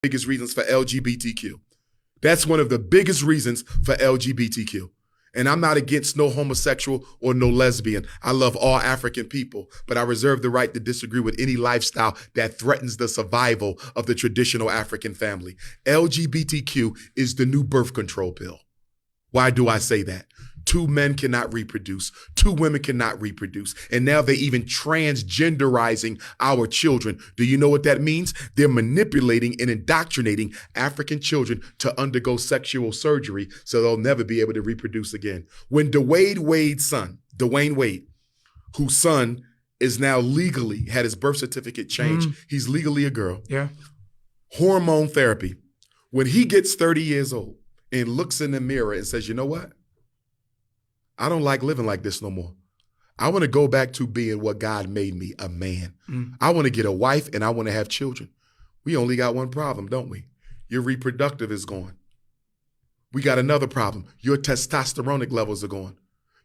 biggest reasons for LGBTQ. That's one of the biggest reasons for LGBTQ. And I'm not against no homosexual or no lesbian. I love all African people, but I reserve the right to disagree with any lifestyle that threatens the survival of the traditional African family. LGBTQ is the new birth control pill. Why do I say that? 2 men cannot reproduce. 2 women cannot reproduce. And now they're even transgenderizing our children. Do you know what that means? They're manipulating and indoctrinating African children to undergo sexual surgery so they'll never be able to reproduce again. When Dwayne Wade, whose son is now legally, had his birth certificate changed, he's legally a girl. Yeah. Hormone therapy. When he gets 30 years old and looks in the mirror and says, you know what? I don't like living like this no more. I want to go back to being what God made me, a man. I want to get a wife and I want to have children. We only got one problem, don't we? Your reproductive is gone. We got another problem. Your testosteronic levels are gone.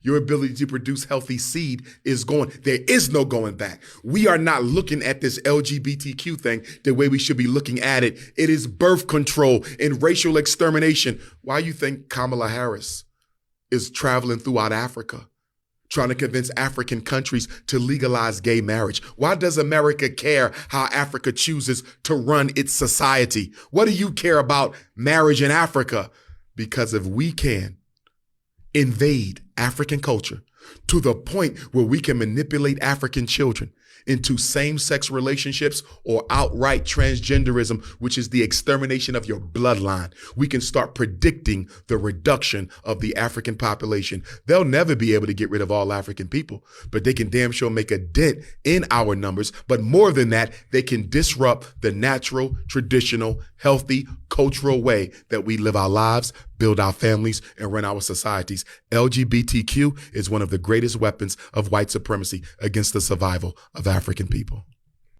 Your ability to produce healthy seed is gone. There is no going back. We are not looking at this LGBTQ thing the way we should be looking at it. It is birth control and racial extermination. Why you think Kamala Harris is traveling throughout Africa, trying to convince African countries to legalize gay marriage? Why does America care how Africa chooses to run its society? What do you care about marriage in Africa? Because if we can invade African culture to the point where we can manipulate African children into same-sex relationships or outright transgenderism, which is the extermination of your bloodline, we can start predicting the reduction of the African population. They'll never be able to get rid of all African people, but they can damn sure make a dent in our numbers. But more than that, they can disrupt the natural, traditional, healthy, cultural way that we live our lives, build our families, and run our societies. LGBTQ is one of the greatest weapons of white supremacy against the survival of African people.